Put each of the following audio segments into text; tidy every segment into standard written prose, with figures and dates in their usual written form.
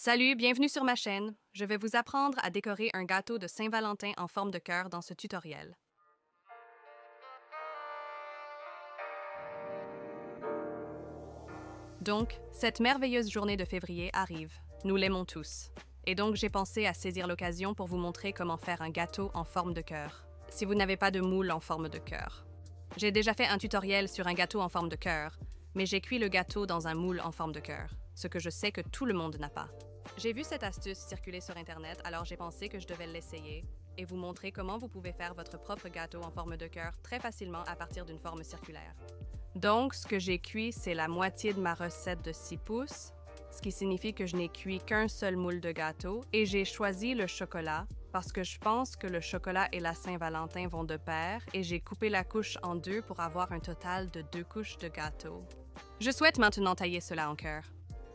Salut, bienvenue sur ma chaîne. Je vais vous apprendre à décorer un gâteau de Saint-Valentin en forme de cœur dans ce tutoriel. Donc, cette merveilleuse journée de février arrive. Nous l'aimons tous. Et donc, j'ai pensé à saisir l'occasion pour vous montrer comment faire un gâteau en forme de cœur, si vous n'avez pas de moule en forme de cœur. J'ai déjà fait un tutoriel sur un gâteau en forme de cœur, mais j'ai cuit le gâteau dans un moule en forme de cœur, ce que je sais que tout le monde n'a pas. J'ai vu cette astuce circuler sur Internet, alors j'ai pensé que je devais l'essayer et vous montrer comment vous pouvez faire votre propre gâteau en forme de cœur très facilement à partir d'une forme circulaire. Donc, ce que j'ai cuit, c'est la moitié de ma recette de 6 pouces, ce qui signifie que je n'ai cuit qu'un seul moule de gâteau, et j'ai choisi le chocolat parce que je pense que le chocolat et la Saint-Valentin vont de pair, et j'ai coupé la couche en deux pour avoir un total de 2 couches de gâteau. Je souhaite maintenant tailler cela en cœur.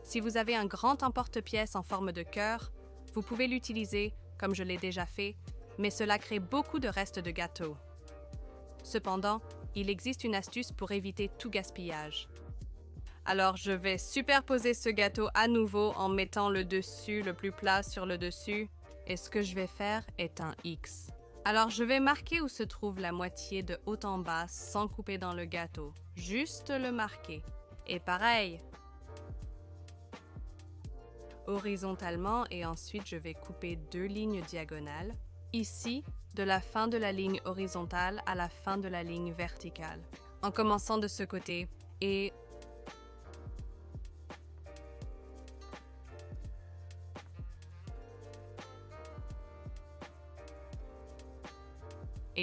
Si vous avez un grand emporte-pièce en forme de cœur, vous pouvez l'utiliser, comme je l'ai déjà fait, mais cela crée beaucoup de restes de gâteau. Cependant, il existe une astuce pour éviter tout gaspillage. Alors, je vais superposer ce gâteau à nouveau en mettant le dessus le plus plat sur le dessus, et ce que je vais faire est un X. Alors, je vais marquer où se trouve la moitié de haut en bas sans couper dans le gâteau, juste le marquer. Et pareil, horizontalement, et ensuite je vais couper 2 lignes diagonales, ici, de la fin de la ligne horizontale à la fin de la ligne verticale, en commençant de ce côté et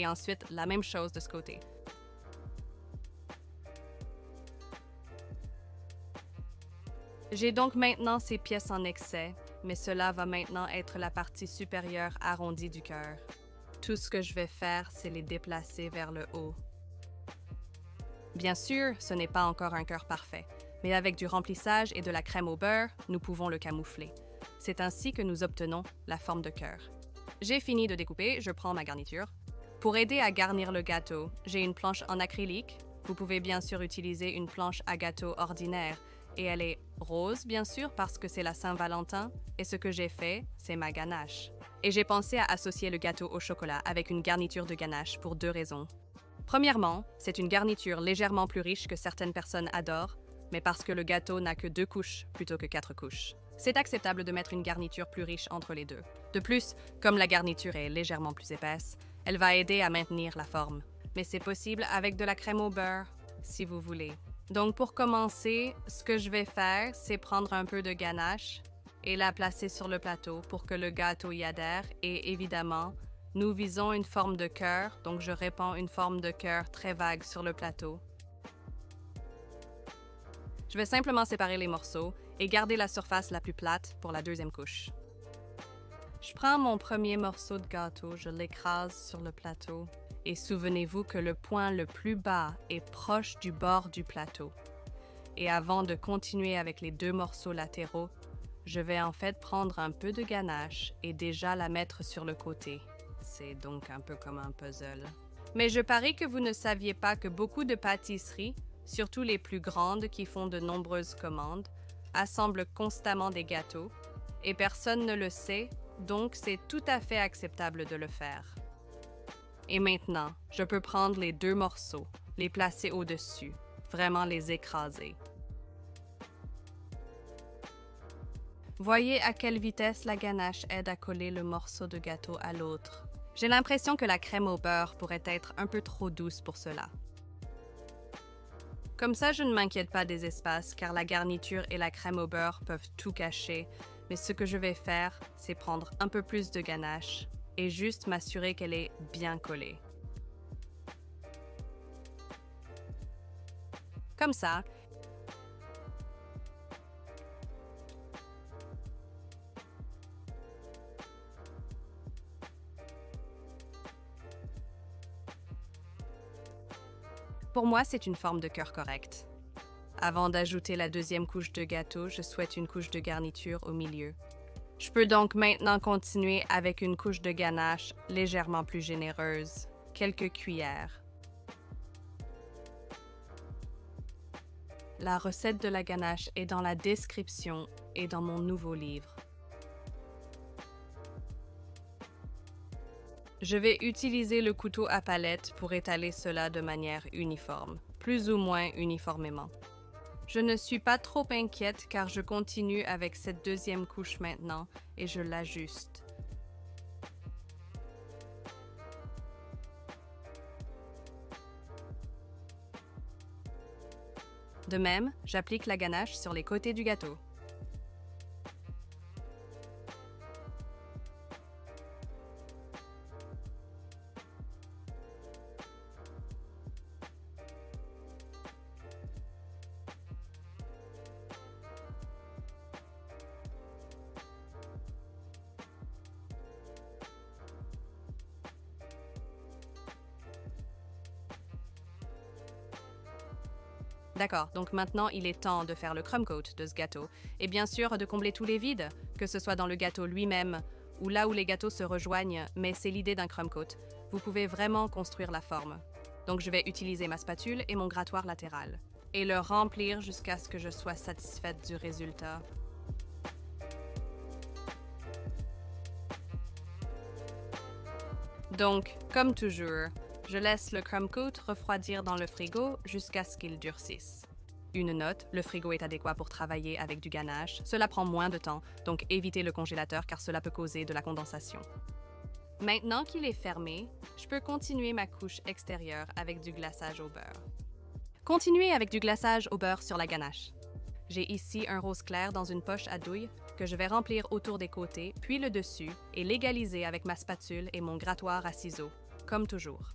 ensuite la même chose de ce côté. J'ai donc maintenant ces pièces en excès, mais cela va maintenant être la partie supérieure arrondie du cœur. Tout ce que je vais faire, c'est les déplacer vers le haut. Bien sûr, ce n'est pas encore un cœur parfait, mais avec du remplissage et de la crème au beurre, nous pouvons le camoufler. C'est ainsi que nous obtenons la forme de cœur. J'ai fini de découper, je prends ma garniture. Pour aider à garnir le gâteau, j'ai une planche en acrylique. Vous pouvez bien sûr utiliser une planche à gâteau ordinaire, et elle est rose, bien sûr, parce que c'est la Saint-Valentin, et ce que j'ai fait, c'est ma ganache. Et j'ai pensé à associer le gâteau au chocolat avec une garniture de ganache pour 2 raisons. Premièrement, c'est une garniture légèrement plus riche que certaines personnes adorent, mais parce que le gâteau n'a que 2 couches plutôt que 4 couches. C'est acceptable de mettre une garniture plus riche entre les deux. De plus, comme la garniture est légèrement plus épaisse, elle va aider à maintenir la forme. Mais c'est possible avec de la crème au beurre, si vous voulez. Donc pour commencer, ce que je vais faire, c'est prendre un peu de ganache et la placer sur le plateau pour que le gâteau y adhère. Et évidemment, nous visons une forme de cœur, donc je répands une forme de cœur très vague sur le plateau. Je vais simplement séparer les morceaux et garder la surface la plus plate pour la deuxième couche. Je prends mon premier morceau de gâteau, je l'écrase sur le plateau. Et souvenez-vous que le point le plus bas est proche du bord du plateau. Et avant de continuer avec les 2 morceaux latéraux, je vais en fait prendre un peu de ganache et déjà la mettre sur le côté. C'est donc un peu comme un puzzle. Mais je parie que vous ne saviez pas que beaucoup de pâtisseries, surtout les plus grandes qui font de nombreuses commandes, assemblent constamment des gâteaux, et personne ne le sait, donc c'est tout à fait acceptable de le faire. Et maintenant, je peux prendre les 2 morceaux, les placer au-dessus, vraiment les écraser. Voyez à quelle vitesse la ganache aide à coller le morceau de gâteau à l'autre. J'ai l'impression que la crème au beurre pourrait être un peu trop douce pour cela. Comme ça, je ne m'inquiète pas des espaces, car la garniture et la crème au beurre peuvent tout cacher, mais ce que je vais faire, c'est prendre un peu plus de ganache et juste m'assurer qu'elle est bien collée. Comme ça. Pour moi, c'est une forme de cœur correcte. Avant d'ajouter la deuxième couche de gâteau, je souhaite une couche de garniture au milieu. Je peux donc maintenant continuer avec une couche de ganache légèrement plus généreuse, quelques cuillères. La recette de la ganache est dans la description et dans mon nouveau livre. Je vais utiliser le couteau à palette pour étaler cela de manière uniforme, plus ou moins uniformément. Je ne suis pas trop inquiète car je continue avec cette deuxième couche maintenant et je l'ajuste. De même, j'applique la ganache sur les côtés du gâteau. D'accord, donc maintenant il est temps de faire le crumb coat de ce gâteau et bien sûr de combler tous les vides, que ce soit dans le gâteau lui-même ou là où les gâteaux se rejoignent, mais c'est l'idée d'un crumb coat. Vous pouvez vraiment construire la forme. Donc je vais utiliser ma spatule et mon grattoir latéral et le remplir jusqu'à ce que je sois satisfaite du résultat. Donc, comme toujours, je laisse le crumb coat refroidir dans le frigo jusqu'à ce qu'il durcisse. Une note, le frigo est adéquat pour travailler avec du ganache. Cela prend moins de temps, donc évitez le congélateur car cela peut causer de la condensation. Maintenant qu'il est fermé, je peux continuer ma couche extérieure avec du glaçage au beurre. Continuez avec du glaçage au beurre sur la ganache. J'ai ici un rose clair dans une poche à douille que je vais remplir autour des côtés, puis le dessus, et l'égaliser avec ma spatule et mon grattoir à ciseaux, comme toujours.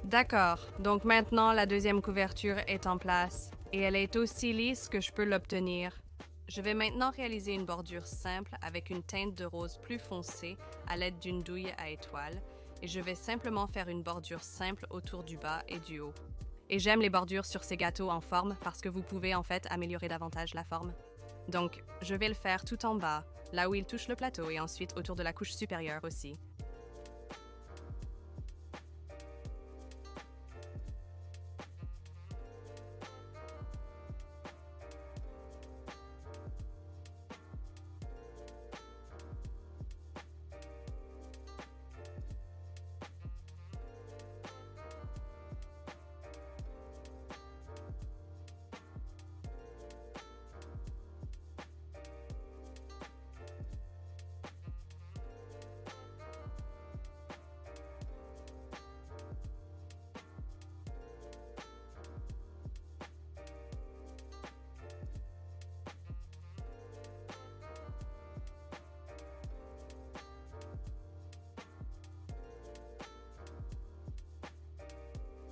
D'accord, donc maintenant la deuxième couverture est en place et elle est aussi lisse que je peux l'obtenir. Je vais maintenant réaliser une bordure simple avec une teinte de rose plus foncée à l'aide d'une douille à étoiles et je vais simplement faire une bordure simple autour du bas et du haut. Et j'aime les bordures sur ces gâteaux en forme parce que vous pouvez en fait améliorer davantage la forme. Donc, je vais le faire tout en bas, là où il touche le plateau et ensuite autour de la couche supérieure aussi.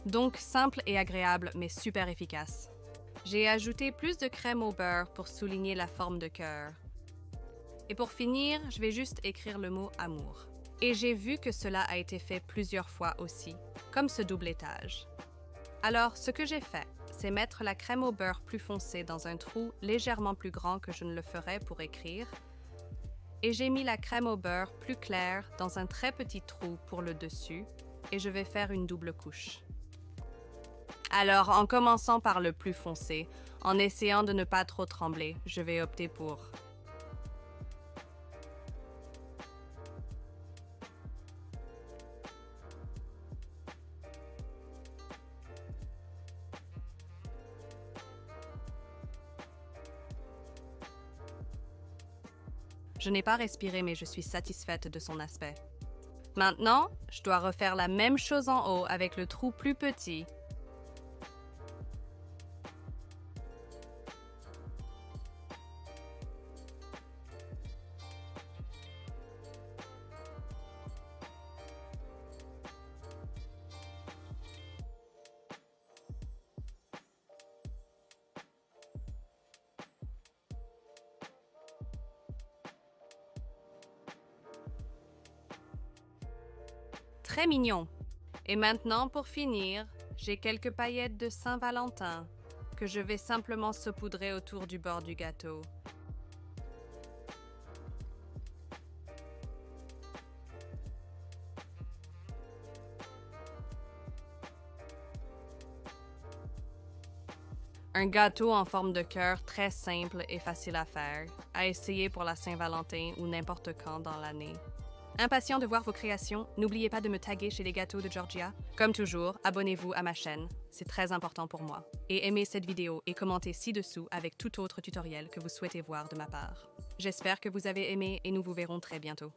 Donc simple et agréable, mais super efficace. J'ai ajouté plus de crème au beurre pour souligner la forme de cœur. Et pour finir, je vais juste écrire le mot amour. Et j'ai vu que cela a été fait plusieurs fois aussi, comme ce double étage. Alors, ce que j'ai fait, c'est mettre la crème au beurre plus foncée dans un trou légèrement plus grand que je ne le ferais pour écrire, et j'ai mis la crème au beurre plus claire dans un très petit trou pour le dessus, et je vais faire une double couche. Alors, en commençant par le plus foncé, en essayant de ne pas trop trembler, je vais opter pour... Je n'ai pas respiré, mais je suis satisfaite de son aspect. Maintenant, je dois refaire la même chose en haut avec le trou plus petit. Très mignon. Et maintenant, pour finir, j'ai quelques paillettes de Saint-Valentin que je vais simplement saupoudrer autour du bord du gâteau. Un gâteau en forme de cœur très simple et facile à faire, à essayer pour la Saint-Valentin ou n'importe quand dans l'année. Impatient de voir vos créations, n'oubliez pas de me taguer chez les gâteaux de Georgia. Comme toujours, abonnez-vous à ma chaîne, c'est très important pour moi. Et aimez cette vidéo et commentez ci-dessous avec tout autre tutoriel que vous souhaitez voir de ma part. J'espère que vous avez aimé et nous vous verrons très bientôt.